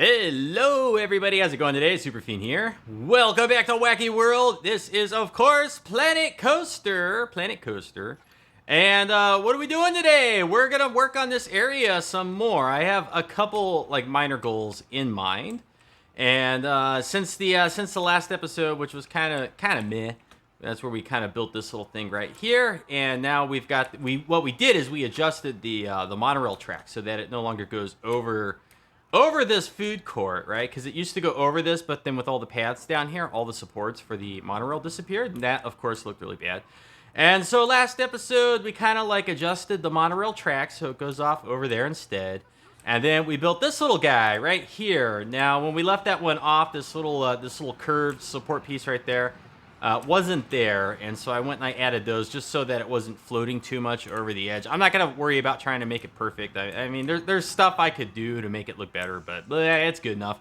Hello everybody, how's it going today? Superfiend here. Welcome back to Whacky World. This is, of course, Planet Coaster. And what are we doing today? We're gonna work on this area some more. I have a couple like minor goals in mind. And since the last episode, which was kind of meh, that's where we kind of built this little thing right here. And now we've got what we did is we adjusted the monorail track so that it no longer goes over this food court, right? Because it used to go over this, but then with all the paths down here, all the supports for the monorail disappeared. And that, of course, looked really bad. And so last episode, we kind of like adjusted the monorail track so it goes off over there instead. And then we built this little guy right here. Now, when we left that one off, this little curved support piece right there wasn't there. And so I went and I added those just so that it wasn't floating too much over the edge. I'm not going to worry about trying to make it perfect. I mean, there's stuff I could do to make it look better, but it's good enough.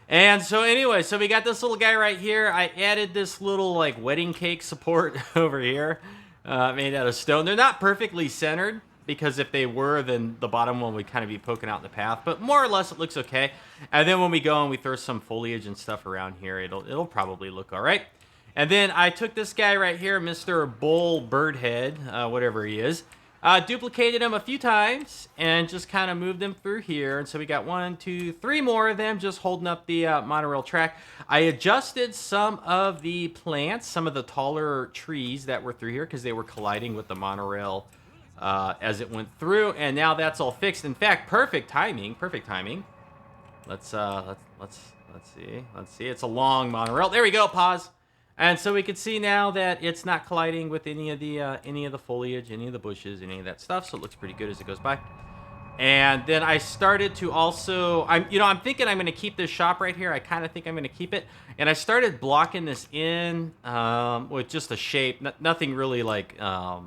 And so anyway, so we got this little guy right here. I added this little like wedding cake support over here made out of stone. They're not perfectly centered, because if they were, then the bottom one would kind of be poking out in the path. But more or less, it looks okay. And then when we go and we throw some foliage and stuff around here, it'll probably look all right. And then I took this guy right here, Mr. Bull Birdhead, whatever he is, duplicated him a few times and just kind of moved them through here. And so we got 1, 2, 3 more of them just holding up the monorail track. I adjusted some of the plants, some of the taller trees that were through here because they were colliding with the monorail as it went through. And now that's all fixed. In fact, perfect timing. Let's see. It's a long monorail. There we go. Pause. And so we can see now that it's not colliding with any of the foliage, any of the bushes, any of that stuff. So it looks pretty good as it goes by. And then I started to also, I'm thinking I'm going to keep this shop right here. I kind of think I'm going to keep it. And I started blocking this in with just a shape. Nothing really like, I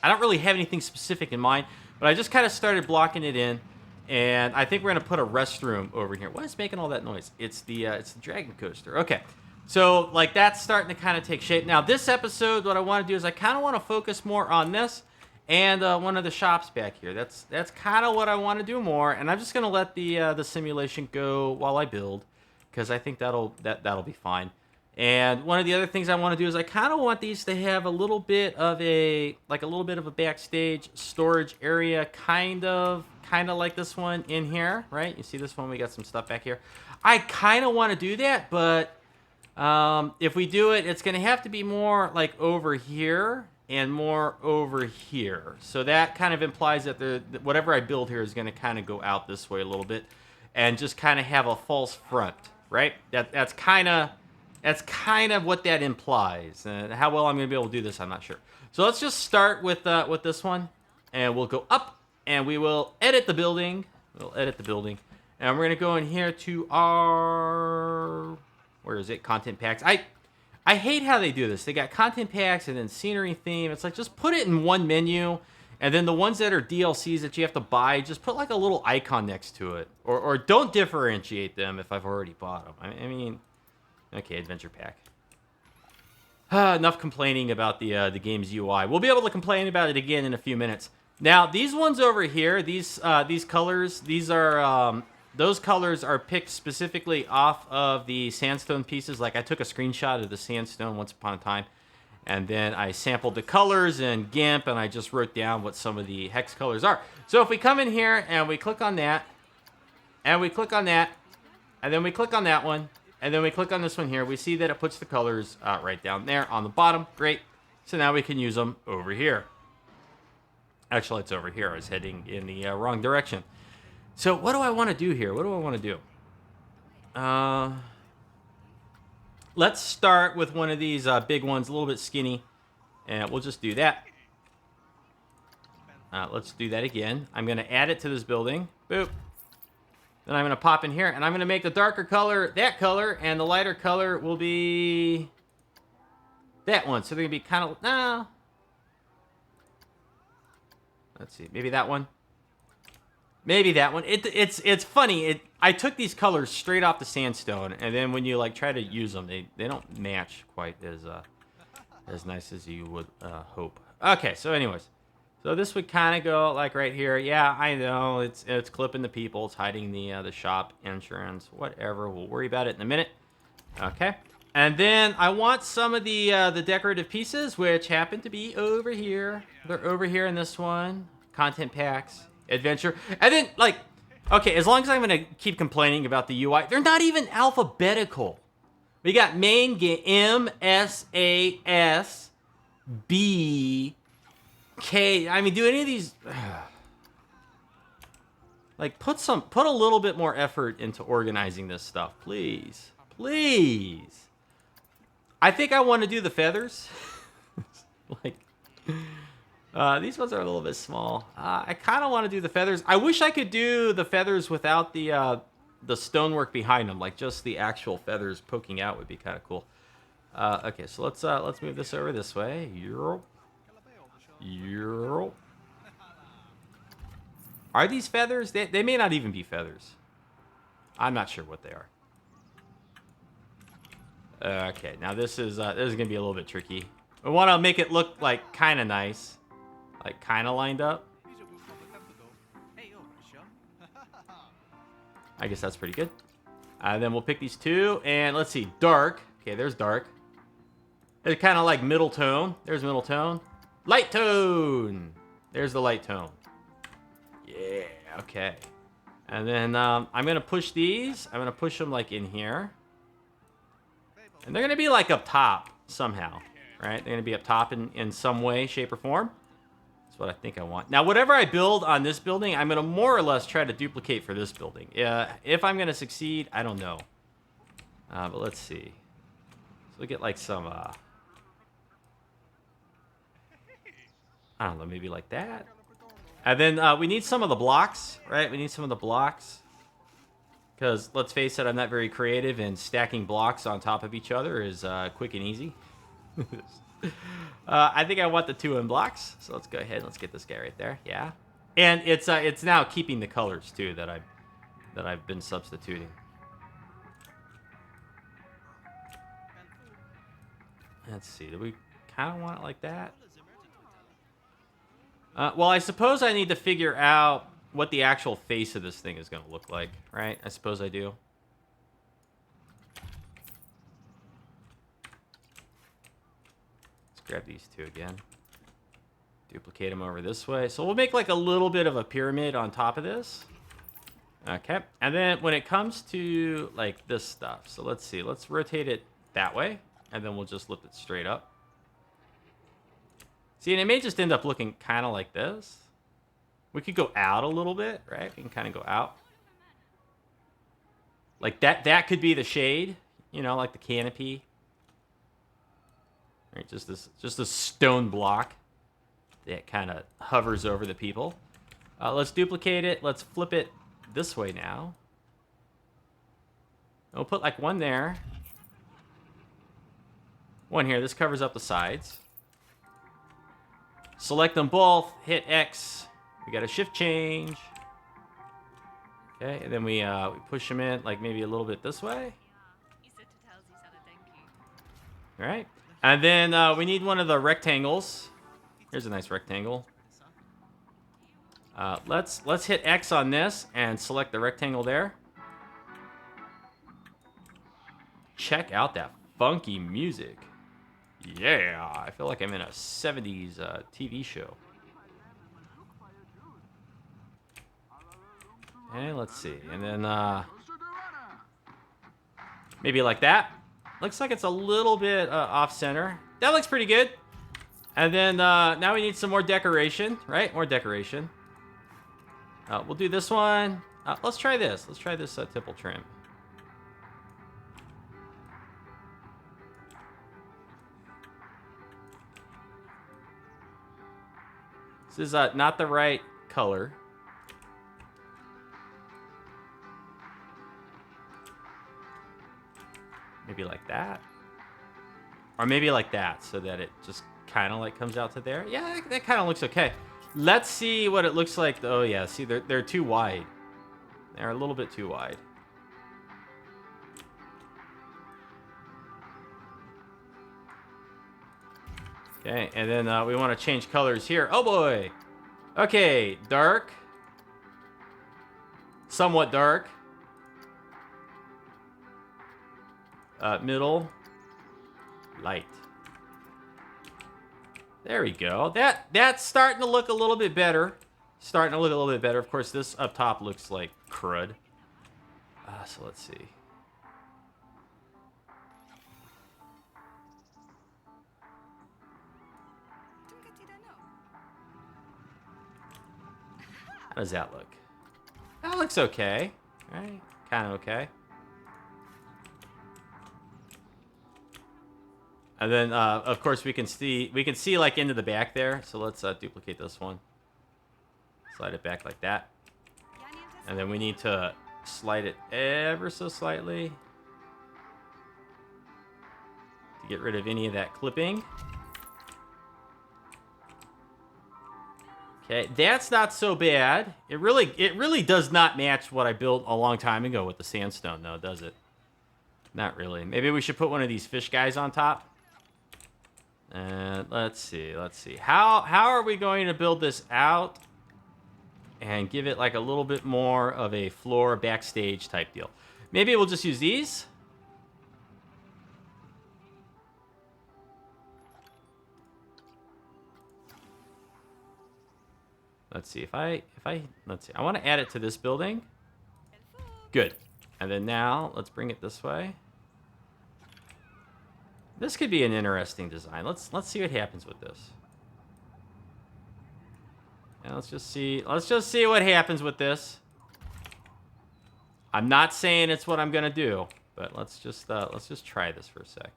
don't really have anything specific in mind. But I just kind of started blocking it in. And I think we're going to put a restroom over here. What is making all that noise? It's the dragon coaster. Okay. So, like, that's starting to kind of take shape. Now, this episode, what I want to do is I kind of want to focus more on this and one of the shops back here. That's kind of what I want to do more. And I'm just going to let the simulation go while I build, because I think that'll be fine. And one of the other things I want to do is I kind of want these to have a little bit of a backstage storage area, kind of like this one in here, right? You see this one? We got some stuff back here. I kind of want to do that, but if we do it, it's going to have to be more like over here and more over here. So that kind of implies that whatever I build here is going to kind of go out this way a little bit and just kind of have a false front, right? That's kind of what that implies. How well I'm going to be able to do this, I'm not sure. So let's just start with this one, and we'll go up, and we will edit the building. And we're going to go in here to our... Where is it? Content packs. I hate how they do this. They got content packs and then scenery theme. It's like, just put it in one menu, and then the ones that are DLCs that you have to buy, just put like a little icon next to it. Or don't differentiate them if I've already bought them. I mean, okay, adventure pack. Enough complaining about the game's UI. We'll be able to complain about it again in a few minutes. Now, these ones over here, these colors, these are... Those colors are picked specifically off of the sandstone pieces. Like, I took a screenshot of the sandstone once upon a time, and then I sampled the colors in GIMP, and I just wrote down what some of the hex colors are. So if we come in here, and we click on that, and we click on that, and then we click on that one, and then we click on this one here, we see that it puts the colors right down there on the bottom. Great. So now we can use them over here. Actually, it's over here. I was heading in the wrong direction. So what do I want to do here? Let's start with one of these big ones, a little bit skinny. And we'll just do that. Let's do that again. I'm going to add it to this building. Boop. Then I'm going to pop in here, and I'm going to make the darker color that color, and the lighter color will be that one. So they're going to be kind of... No. Let's see. Maybe that one. Maybe that one. It's funny. I took these colors straight off the sandstone, and then when you like try to use them, they don't match quite as nice as you would hope. Okay, so anyways, So this would kind of go like right here. Yeah, I know it's clipping the people. It's hiding the shop insurance. Whatever. We'll worry about it in a minute. Okay. And then I want some of the decorative pieces, which happen to be over here. They're over here in this one. Content packs, adventure, and then like, okay, as long as I'm gonna keep complaining about the UI, they're not even alphabetical. We got main game M S A S B K. I mean, do any of these like put a little bit more effort into organizing this stuff, please, please. I think I want to do the feathers. Like, these ones are a little bit small. I kind of want to do the feathers. I wish I could do the feathers without the stonework behind them, like just the actual feathers poking out would be kind of cool. Okay, so let's move this over this way. Are these feathers? They may not even be feathers. I'm not sure what they are. Okay, now this is gonna be a little bit tricky. We want to make it look like kind of nice, like kind of lined up. I guess that's pretty good. Then we'll pick these two, and let's see, dark. Okay, there's dark. It's kind of like middle tone. There's middle tone. Light tone. There's the light tone. Yeah. Okay. And then I'm gonna push these. I'm gonna push them like in here. And they're going to be like up top somehow, right? They're going to be up top in some way, shape, or form. That's what I think I want. Now, whatever I build on this building, I'm going to more or less try to duplicate for this building. If I'm going to succeed, I don't know. But let's see. So we get like some, I don't know, maybe like that. And then we need some of the blocks, right? We need some of the blocks. Because, let's face it, I'm not very creative, and stacking blocks on top of each other is quick and easy. I think I want the 2 in blocks, so let's go ahead and let's get this guy right there. Yeah. And it's now keeping the colors, too, that I've been substituting. Let's see, do we kind of want it like that? Well, I suppose I need to figure out what the actual face of this thing is going to look like, right? I suppose I do. Let's grab these 2 again. Duplicate them over this way. So we'll make like a little bit of a pyramid on top of this. Okay. And then when it comes to like this stuff, so let's see. Let's rotate it that way, and then we'll just lift it straight up. See, and it may just end up looking kind of like this. We could go out a little bit, right? We can kind of go out. Like that could be the shade, you know, like the canopy. Right, just a stone block that kind of hovers over the people. Let's duplicate it. Let's flip it this way now. And we'll put like one there. One here. This covers up the sides. Select them both. Hit X. We got a shift change. Okay, and then we push them in like maybe a little bit this way. All right, and then we need one of the rectangles. Here's a nice rectangle. Let's hit X on this and select the rectangle there. Check out that funky music. Yeah, I feel like I'm in a 70s TV show. Okay, let's see. And then maybe like that. Looks like it's a little bit off-center. That looks pretty good. And then now we need some more decoration, right? More decoration. We'll do this one. Let's try this. Let's try this tipple trim. This is not the right color. Maybe like that. Or maybe like that, so that it just kind of like comes out to there. Yeah, that kind of looks okay. Let's see what it looks like. Oh yeah, see, they're too wide. They're a little bit too wide. Okay, and then we want to change colors here. Oh boy! Okay, dark. Somewhat dark. Middle. Light. There we go. That's starting to look a little bit better. Starting to look a little bit better. Of course, this up top looks like crud. So let's see. How does that look? That looks okay. Right? Kind of okay. And then, of course, we can see like into the back there. So let's duplicate this one. Slide it back like that. And then we need to slide it ever so slightly to get rid of any of that clipping. Okay, that's not so bad. It really does not match what I built a long time ago with the sandstone, though, does it? Not really. Maybe we should put one of these fish guys on top. And let's see. How are we going to build this out and give it like a little bit more of a floor backstage type deal? Maybe we'll just use these. Let's see let's see. I want to add it to this building. Good. And then now let's bring it this way. This could be an interesting design. Let's see what happens with this. And let's just see what happens with this. I'm not saying it's what I'm gonna do, but let's just try this for a sec.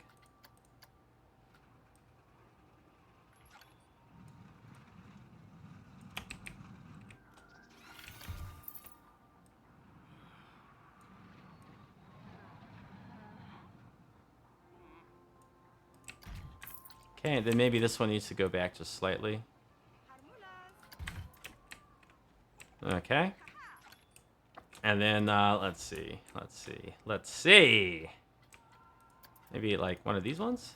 Okay, then maybe this one needs to go back just slightly. Okay. And then, let's see. Maybe like one of these ones?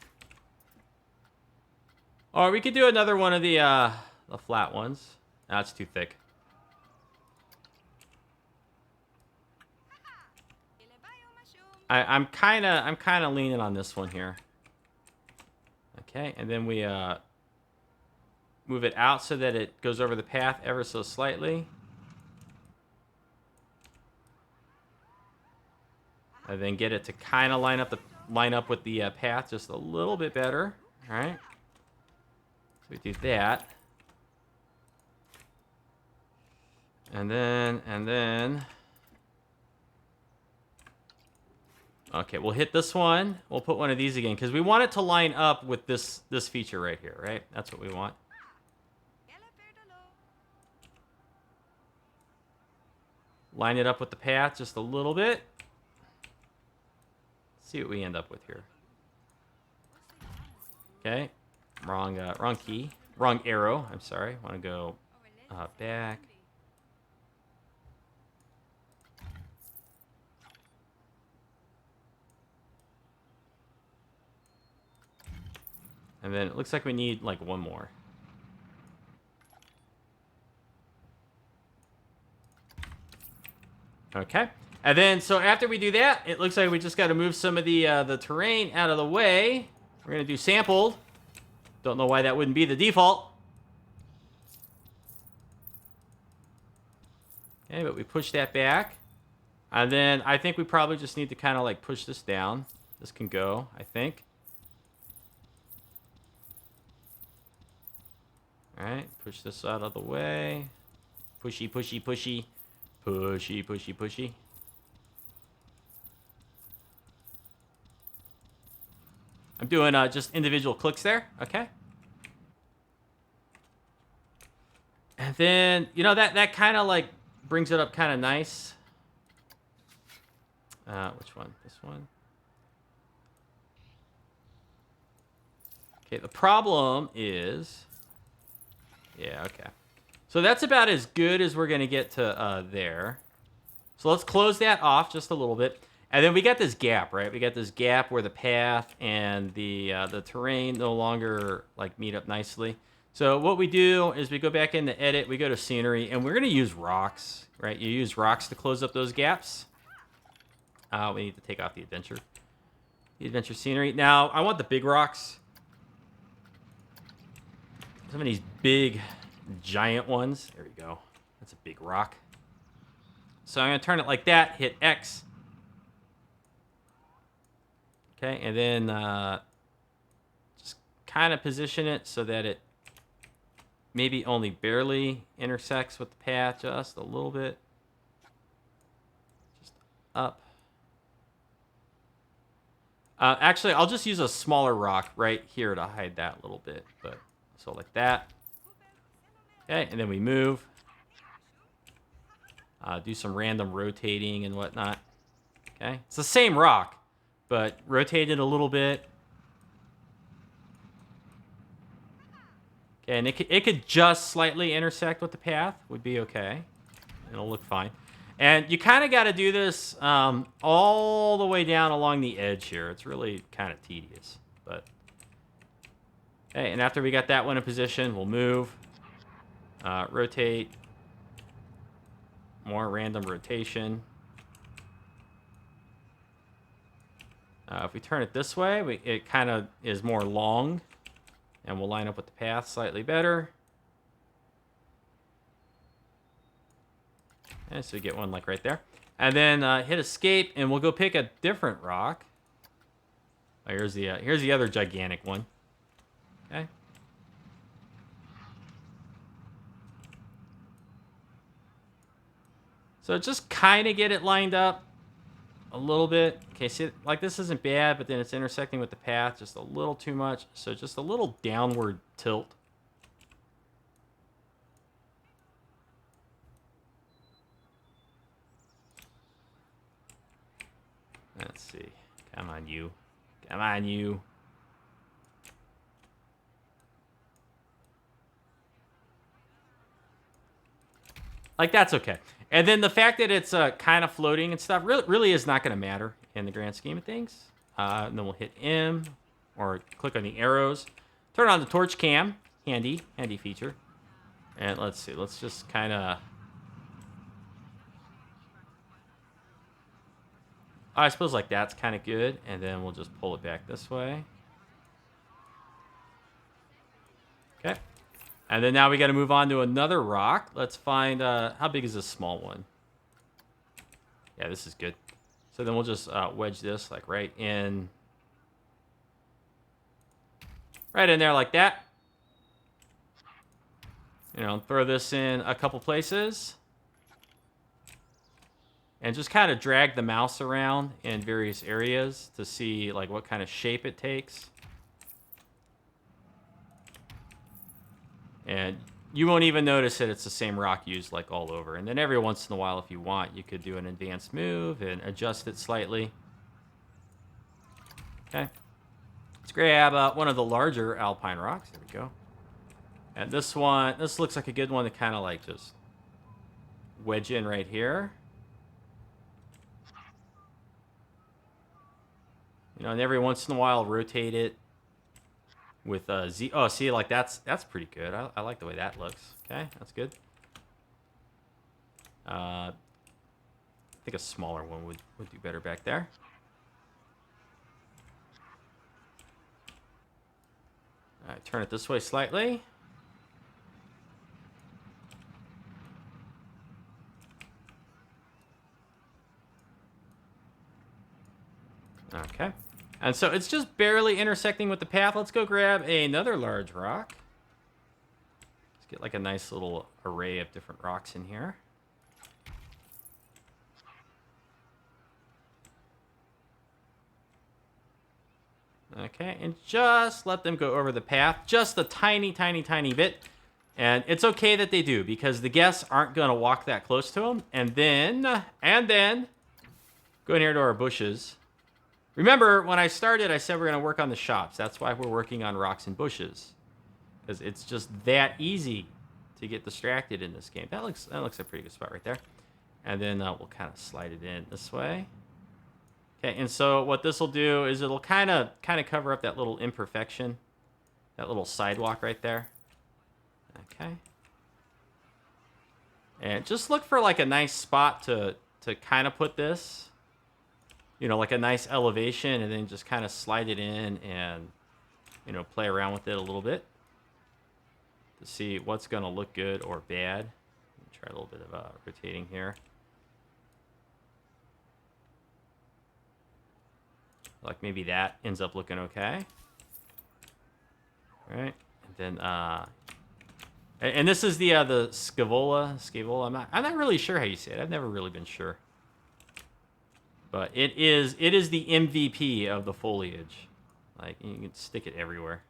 Or we could do another one of the flat ones. That's too thick. I'm kind of leaning on this one here. Okay, and then we move it out so that it goes over the path ever so slightly. And then get it to kind of line up with the path just a little bit better. All right. So we do that. And then. Okay, we'll hit this one. We'll put one of these again because we want it to line up with this feature right here, right? That's what we want. Line it up with the path just a little bit. See what we end up with here. Okay, wrong key, wrong arrow. I'm sorry. Want to go back. And then it looks like we need like one more. Okay. And then, so after we do that, it looks like we just got to move some of the terrain out of the way. We're going to do sampled. Don't know why that wouldn't be the default. Okay, but we push that back. And then I think we probably just need to kind of like push this down. This can go, I think. All right, push this out of the way. Pushy, pushy, pushy. Pushy, pushy, pushy. I'm doing just individual clicks there. Okay. And then, you know, that kind of like brings it up kind of nice. Which one? This one? Okay, the problem is... Yeah, okay. So that's about as good as we're going to get to there. So let's close that off just a little bit. And then we got this gap, right? We got this gap where the path and the terrain no longer like meet up nicely. So what we do is we go back into edit, we go to scenery, and we're going to use rocks, right? You use rocks to close up those gaps. We need to take off the adventure. The adventure scenery. Now, I want the big rocks. Some of these big, giant ones. There we go. That's a big rock. So I'm going to turn it like that, hit X. Okay, and then just kind of position it so that it maybe only barely intersects with the path, just a little bit. Just up. Actually, I'll just use a smaller rock right here to hide that a little bit. But so like that. Okay, and then we move. Do some random rotating and whatnot. Okay, it's the same rock, but rotate it a little bit. Okay, and it could just slightly intersect with the path. Would be okay. It'll look fine. And you kind of got to do this all the way down along the edge here. It's really kind of tedious. But okay, and after we got that one in position, we'll move. Rotate. More random rotation. If we turn it this way, it kind of is more long. And we'll line up with the path slightly better. And so we get one like right there. And then hit escape, and we'll go pick a different rock. Oh, here's the other gigantic one. Okay. So just kind of get it lined up a little bit. Okay, see, like this isn't bad, but then it's intersecting with the path just a little too much. So just a little downward tilt. Let's see. Come on, you. Come on, you. Like, that's okay. And then the fact that it's kind of floating and stuff really is not going to matter in the grand scheme of things. And then we'll hit M or click on the arrows. Turn on the torch cam. Handy feature. And let's see. Let's just kind of... I suppose like that's kind of good. And then we'll just pull it back this way. Okay. And then now we got to move on to another rock. Let's find, how big is this small one? Yeah, this is good. So then we'll just wedge this like right in there like that. You know, throw this in a couple places. And just kind of drag the mouse around in various areas to see like what kind of shape it takes. And you won't even notice that it's the same rock used like all over. And then every once in a while, if you want, you could do an advanced move and adjust it slightly. Okay. Let's grab one of the larger alpine rocks. There we go. And this looks like a good one to kind of like just wedge in right here. You know, and every once in a while, rotate it with Z. Oh, see, like that's pretty good. I like the way that looks. Okay, that's good. I think a smaller one would do better back there. All right, turn it this way slightly. Okay. And so it's just barely intersecting with the path. Let's go grab another large rock. Let's get like a nice little array of different rocks in here. Okay, and just let them go over the path just a tiny, tiny, tiny bit. And it's okay that they do, because the guests aren't going to walk that close to them. And then, go in here to our bushes. Remember, when I started, I said we're going to work on the shops. That's why we're working on rocks and bushes. Because it's just that easy to get distracted in this game. That looks a pretty good spot right there. And then we'll kind of slide it in this way. Okay, and so what this will do is it'll kind of cover up that little imperfection. That little sidewalk right there. Okay. And just look for like a nice spot to kind of put this. You know, like a nice elevation, and then just kind of slide it in and, you know, play around with it a little bit to see what's going to look good or bad. Try a little bit of rotating here. Like maybe that ends up looking okay. All right. And then, and this is the scaevola. I'm not really sure how you say it. I've never really been sure. But it is the MVP of the foliage. Like, you can stick it everywhere.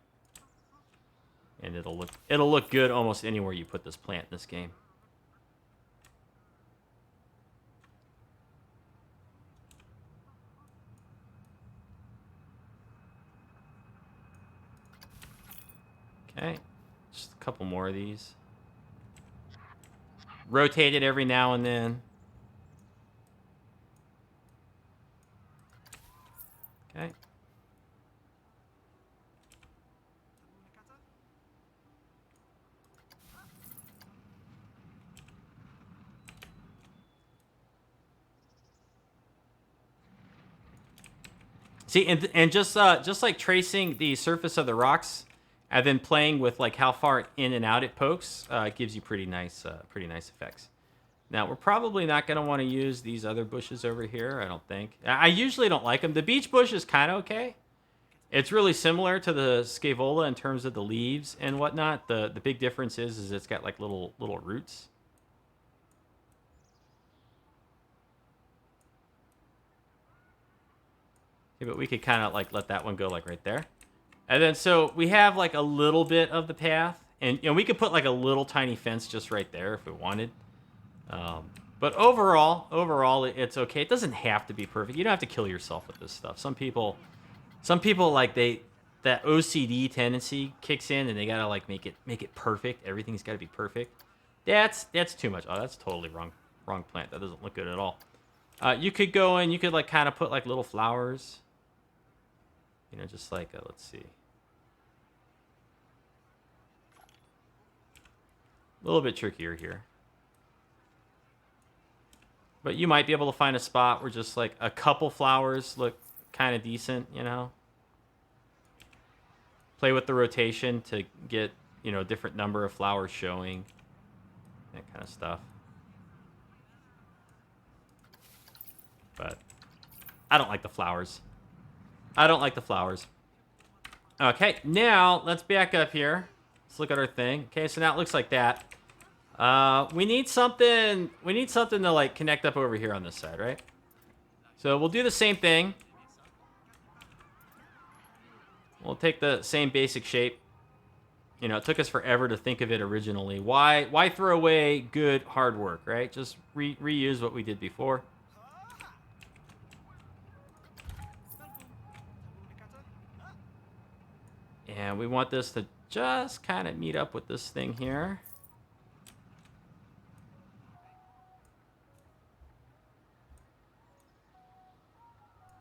And it'll look good almost anywhere you put this plant in this game. Okay. Just a couple more of these. Rotate it every now and then. Okay. See, and just like tracing the surface of the rocks, and then playing with like how far in and out it pokes, gives you pretty nice effects. Now we're probably not going to want to use these other bushes over here. I don't think. I usually don't like them. The beech bush is kind of okay. It's really similar to the scaevola in terms of the leaves and whatnot. The big difference is it's got like little roots. Okay, but we could kind of like let that one go like right there. And then so we have like a little bit of the path, and you know, we could put like a little tiny fence just right there if we wanted. But overall, it's okay. It doesn't have to be perfect. You don't have to kill yourself with this stuff. Some people like that OCD tendency kicks in, and they gotta like make it perfect. Everything's got to be perfect. That's too much. Oh, that's totally wrong plant. That doesn't look good at all. You could go and you could like kind of put like little flowers. You know, just like let's see. A little bit trickier here. But you might be able to find a spot where just like a couple flowers look kind of decent, you know. Play with the rotation to get, you know, a different number of flowers showing. That kind of stuff. But I don't like the flowers. Okay, now let's back up here. Let's look at our thing. Okay, so now it looks like that. We need something to like connect up over here on this side, right? So we'll do the same thing. We'll take the same basic shape. You know, it took us forever to think of it originally. Why throw away good hard work, right? Just reuse what we did before. And we want this to just kind of meet up with this thing here.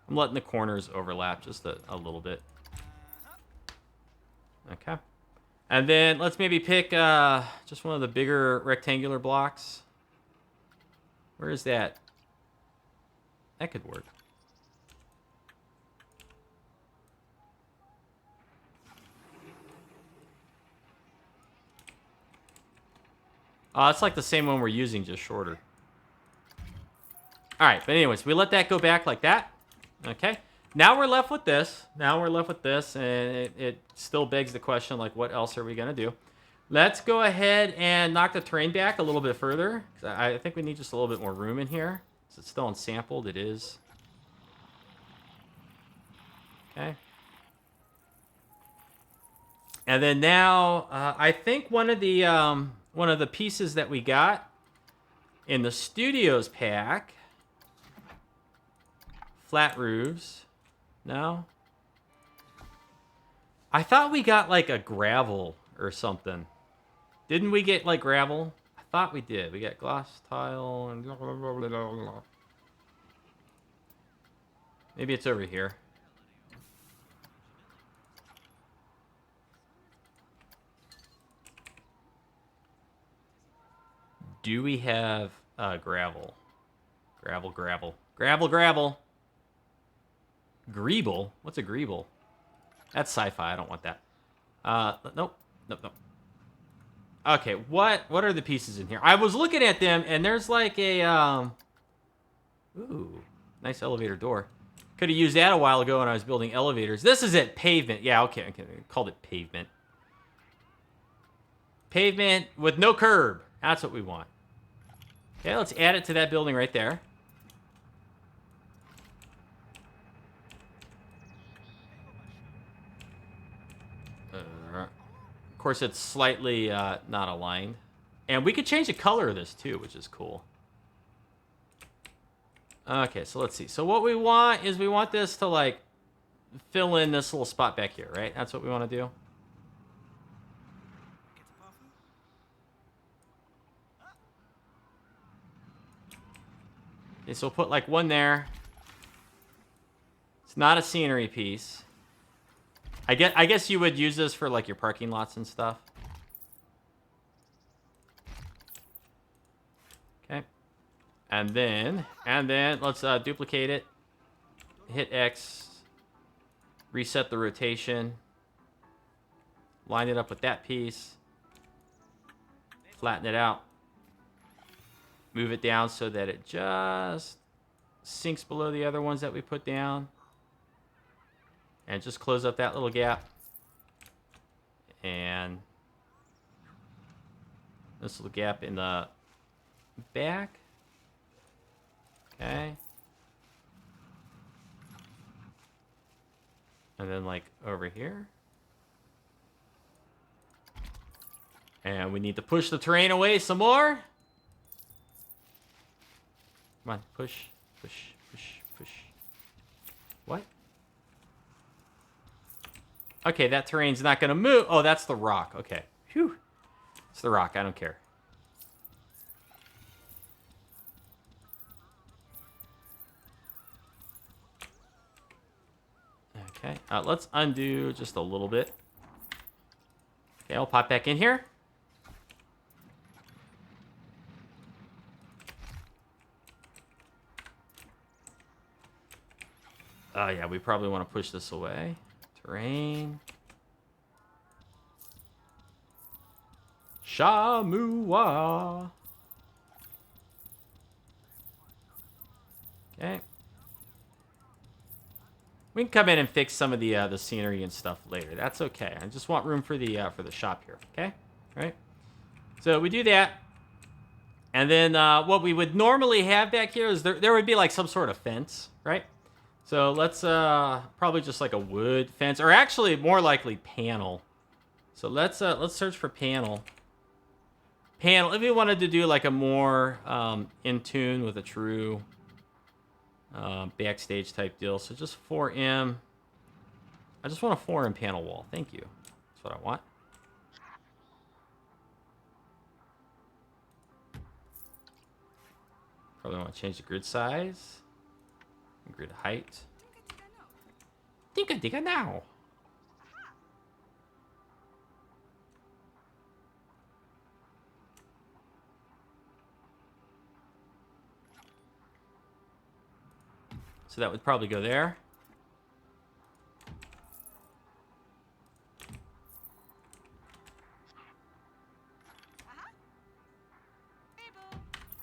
I'm letting the corners overlap just a little bit. Okay. And then let's maybe pick just one of the bigger rectangular blocks. Where is that? That could work. It's like the same one we're using, just shorter. All right, but anyways, we let that go back like that. Okay. Now we're left with this. And it still begs the question, like, what else are we going to do? Let's go ahead and knock the terrain back a little bit further. I think we need just a little bit more room in here. Is it still unsampled? It is. Okay. And then now, I think one of the pieces that we got in the studios pack, flat roofs. No? I thought we got like a gravel or something. Didn't we get like gravel? I thought we did. We got glass tile and blah, blah, blah, blah, blah. Maybe it's over here. Do we have gravel? Gravel. Greeble? What's a greeble? That's sci-fi. I don't want that. Nope. Okay, what are the pieces in here? I was looking at them, and there's like a ooh, nice elevator door. Could have used that a while ago when I was building elevators. This is it, pavement. Yeah, okay. Called it pavement. Pavement with no curb. That's what we want. Okay, let's add it to that building right there. Of course, it's slightly not aligned. And we could change the color of this too, which is cool. Okay, so let's see. So what we want is we want this to like fill in this little spot back here, right? That's what we want to do. Okay, so we'll put like one there. It's not a scenery piece. I guess you would use this for like your parking lots and stuff. Okay. And then let's duplicate it. Hit X. Reset the rotation. Line it up with that piece. Flatten it out. Move it down so that it just sinks below the other ones that we put down. And just close up that little gap. And this little gap in the back. Okay. And then like over here. And we need to push the terrain away some more. Come on, push. What? Okay, that terrain's not going to move. Oh, that's the rock. Okay. Phew. It's the rock. I don't care. Okay. Let's undo just a little bit. Okay, I'll pop back in here. Oh, yeah, we probably want to push this away. Terrain. Shamua. Okay. We can come in and fix some of the scenery and stuff later. That's okay. I just want room for the shop here. Okay. All right. So we do that, and then what we would normally have back here is there would be like some sort of fence, right? So let's probably just like a wood fence, or actually more likely panel. So let's search for panel. Panel. If we wanted to do like a more in tune with a true backstage type deal, so just 4M. I just want a 4M panel wall. Thank you. That's what I want. Probably want to change the grid size. Grid height. Digga now. So that would probably go there.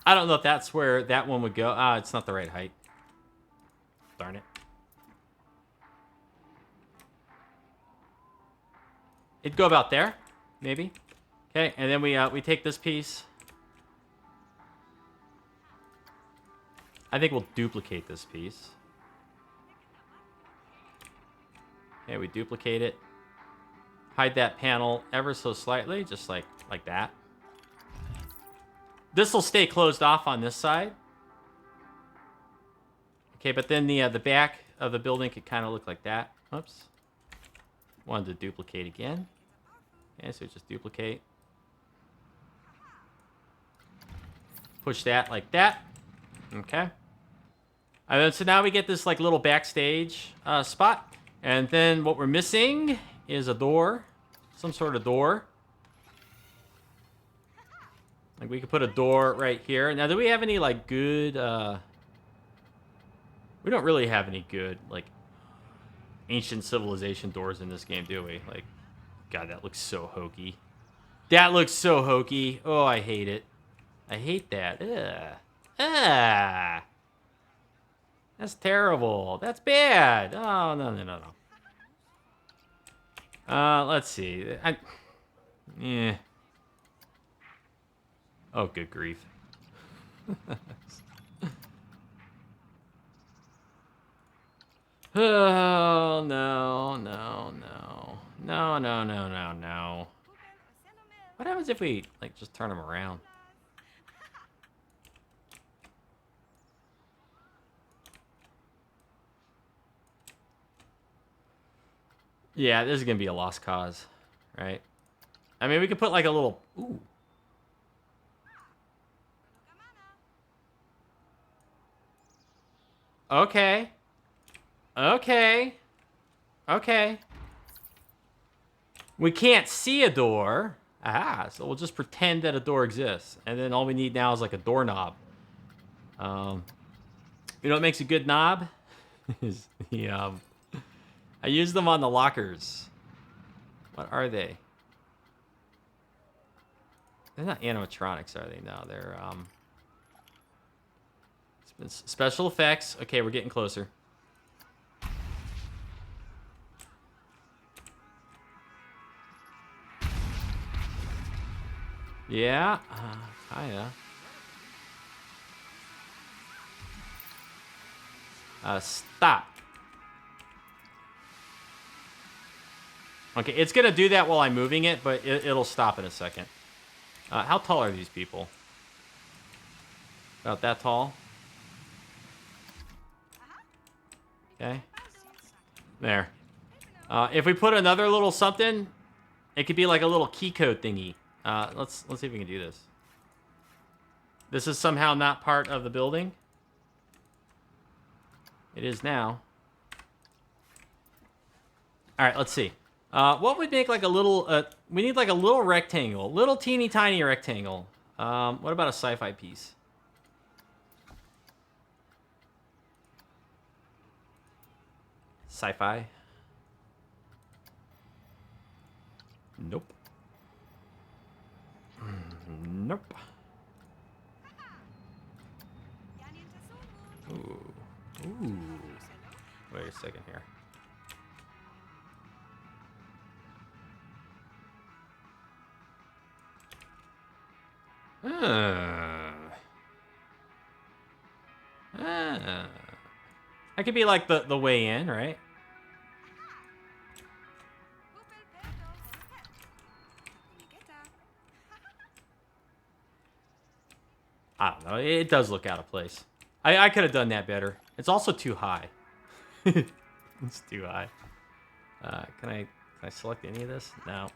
I don't know if that's where that one would go. Ah, it's not the right height. Darn it. It'd go about there, maybe. Okay, and then we take this piece. I think we'll duplicate this piece. Okay, we duplicate it. Hide that panel ever so slightly, just like that. This will stay closed off on this side. Okay, but then the back of the building could kind of look like that. Oops. Wanted to duplicate again. Okay, so just duplicate. Push that like that. Okay. And then so now we get this like little backstage spot. And then what we're missing is a door. Some sort of door. Like, we could put a door right here. Now, do we have any, like, good, we don't really have any good, like, ancient civilization doors in this game, do we? Like, God, that looks so hokey. That looks so hokey. Oh, I hate it. I hate that. Ugh. Ah. That's terrible. That's bad. Oh, no, no, no, no. Let's see. Yeah. Oh, good grief. Oh, no, no, no. No, no, no, no, no. What happens if we, like, just turn them around? Yeah, this is going to be a lost cause, right? I mean, we could put, like, a little... Ooh. Okay. Okay. Okay. We can't see a door. Ah, so we'll just pretend that a door exists. And then all we need now is like a doorknob. You know what makes a good knob? Is the, I use them on the lockers. What are they? They're not animatronics, are they? No, they're, special effects. Okay, we're getting closer. Yeah, kinda. Stop. Okay, it's gonna do that while I'm moving it, but it'll stop in a second. How tall are these people? About that tall? Okay. There. If we put another little something, it could be like a little key code thingy. Let's see if we can do this. This is somehow not part of the building. It is now. All right, let's see. What would make like a little... we need like a little rectangle. Little teeny tiny rectangle. What about a sci-fi piece? Sci-fi? Nope. Nope. Ooh. Ooh. Wait a second here. That could be like the way in, right? I don't know. It does look out of place. I could have done that better. It's also too high. It's too high. Can I select any of this? No.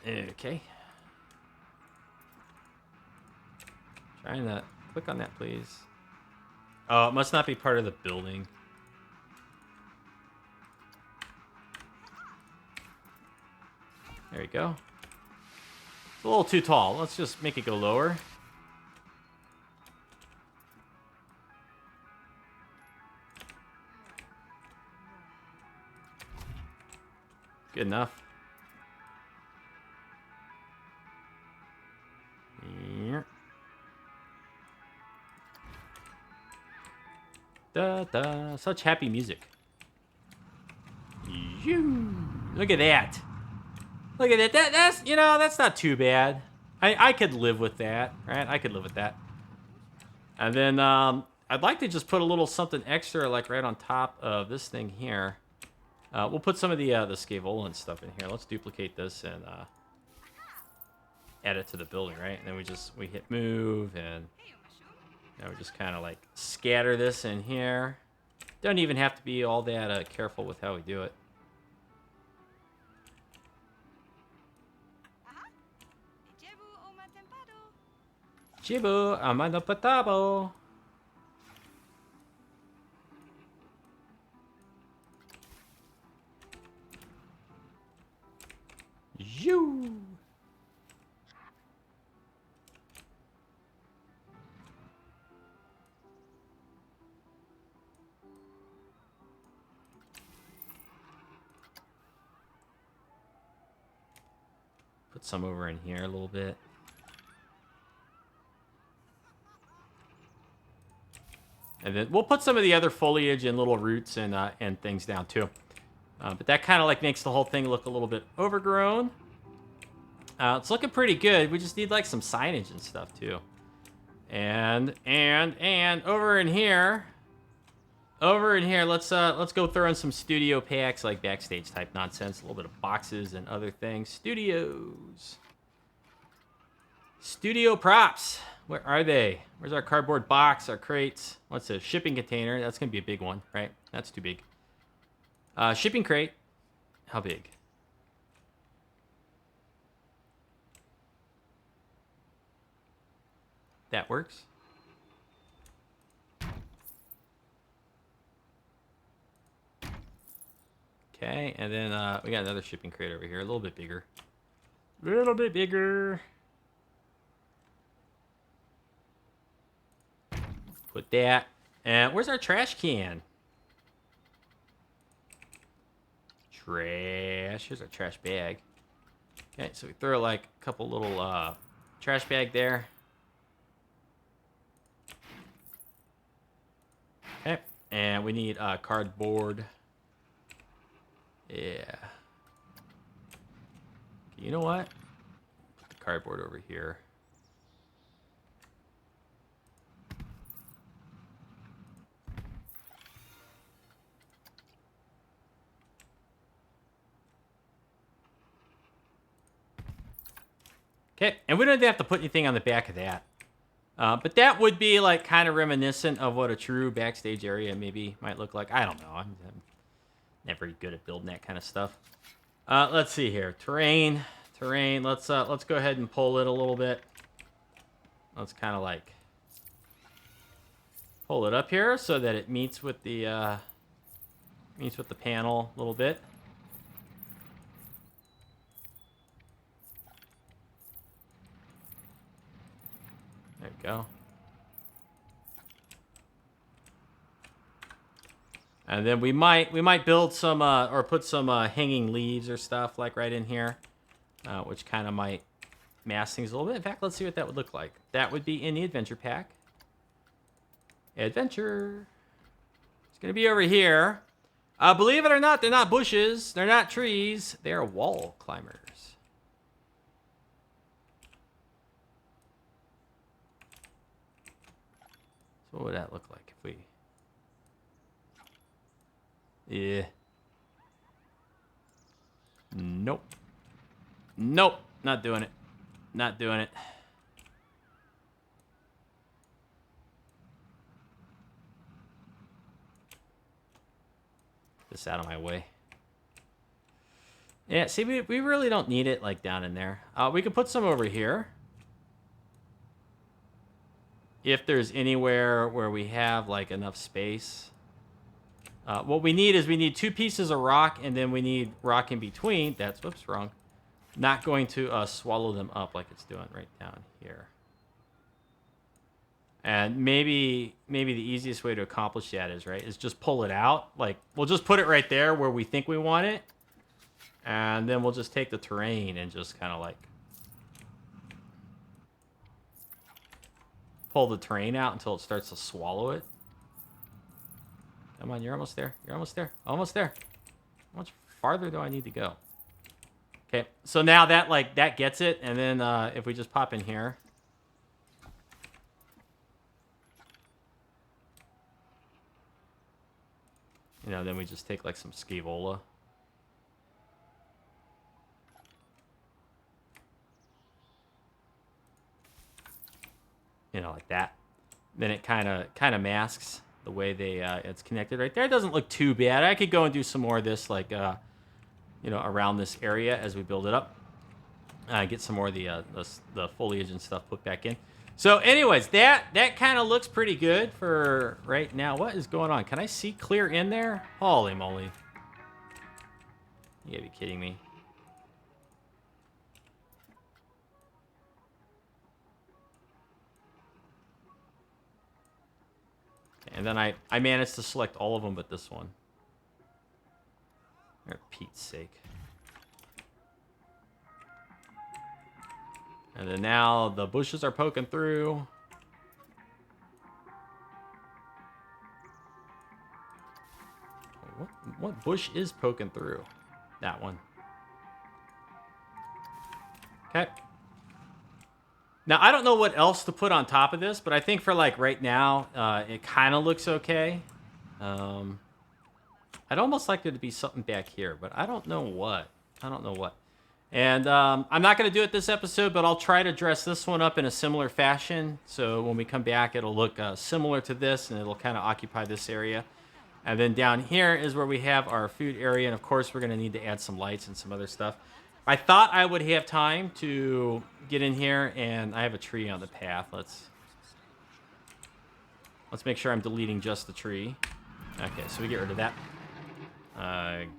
Okay. Trying to click on that, please. Oh, it must not be part of the building. There you go. It's a little too tall. Let's just make it go lower. Good enough. Yeah. Da da. Such happy music. Look at that. Look at that. That's, you know, that's not too bad. I could live with that, right? I could live with that. And then I'd like to just put a little something extra, like right on top of this thing here. We'll put some of the Scaevolan stuff in here. Let's duplicate this and add it to the building, right? And then we hit move, and now we just kind of like scatter this in here. Don't even have to be all that careful with how we do it. Chibu, amano patabo. You. Put some over in here a little bit. And then we'll put some of the other foliage and little roots and things down too. But that kind of like makes the whole thing look a little bit overgrown. It's looking pretty good. We just need like some signage and stuff too. And over in here, let's go throw in some studio packs, like backstage type nonsense, a little bit of boxes and other things. Studio props. Where are they? Where's our cardboard box, our crates? What's this? Shipping container. That's gonna be a big one, right? That's too big. Shipping crate. How big? That works. Okay, and then we got another shipping crate over here, a little bit bigger. A little bit bigger. Put that. And where's our trash can? Trash. Here's our trash bag. Okay, so we throw like a couple little trash bag there. Okay, and we need cardboard. Yeah. You know what? Put the cardboard over here. Okay, and we don't even have to put anything on the back of that. But that would be like kind of reminiscent of what a true backstage area maybe might look like. I don't know. I'm never good at building that kind of stuff. Let's see here. Terrain. Let's go ahead and pull it a little bit. Let's kind of like pull it up here so that it meets with the panel a little bit. There we go. And then we might build some or put some hanging leaves or stuff like right in here, which kind of might mask things a little bit. In fact, let's see what that would look like. That would be in the adventure pack. Adventure. It's gonna be over here. Believe it or not, they're not bushes. They're not trees. They're wall climbers. So what would that look like if we... Yeah. Nope. Nope. Not doing it. Not doing it. This out of my way. Yeah, see, we really don't need it like down in there. We could put some over here. If there's anywhere where we have like enough space. What we need 2 pieces of rock, and then we need rock in between. That's, whoops, wrong. Not going to swallow them up like it's doing right down here. And maybe the easiest way to accomplish that is just pull it out. Like, we'll just put it right there where we think we want it. And then we'll just take the terrain and just kind of like pull the terrain out until it starts to swallow it. Come on, you're almost there. You're almost there. Almost there. How much farther do I need to go? Okay, so now that gets it, and then if we just pop in here. You know, then we just take like some scaevola. You know, like that. Then it kind of masks the way it's connected right there. It doesn't look too bad. I could go and do some more of this, like, you know, around this area as we build it up. Get some more of the foliage and stuff put back in. So, anyways, that kind of looks pretty good for right now. What is going on? Can I see clear in there? Holy moly! You gotta be kidding me. And then I managed to select all of them but this one. For Pete's sake. And then now the bushes are poking through. What bush is poking through? That one. Okay. Now, I don't know what else to put on top of this, but I think for, like, right now, it kind of looks okay. I'd almost like there to be something back here, but I don't know what. And I'm not going to do it this episode, but I'll try to dress this one up in a similar fashion. So when we come back, it'll look similar to this, and it'll kind of occupy this area. And then down here is where we have our food area, and of course, we're going to need to add some lights and some other stuff. I thought I would have time to get in here, and I have a tree on the path. Let's make sure I'm deleting just the tree. Okay, so we get rid of that.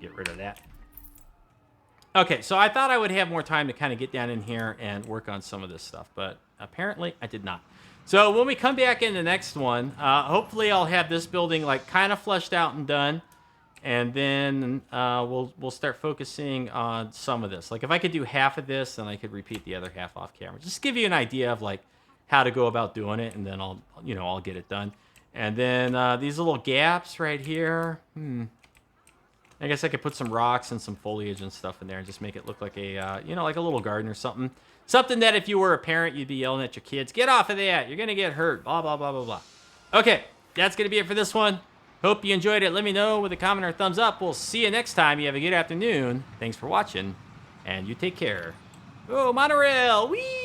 Get rid of that. Okay, so I thought I would have more time to kind of get down in here and work on some of this stuff, but apparently I did not. So when we come back in the next one, hopefully I'll have this building like kind of fleshed out and done. And then we'll start focusing on some of this. Like if I could do half of this, then I could repeat the other half off camera. Just give you an idea of like how to go about doing it, and then I'll get it done. And then these little gaps right here. I guess I could put some rocks and some foliage and stuff in there and just make it look like a like a little garden or something. Something that if you were a parent, you'd be yelling at your kids, "Get off of that! You're gonna get hurt." Blah blah blah blah blah. Okay, that's gonna be it for this one. Hope you enjoyed it. Let me know with a comment or a thumbs up. We'll see you next time. You have a good afternoon. Thanks for watching, and you take care. Oh, monorail! Whee!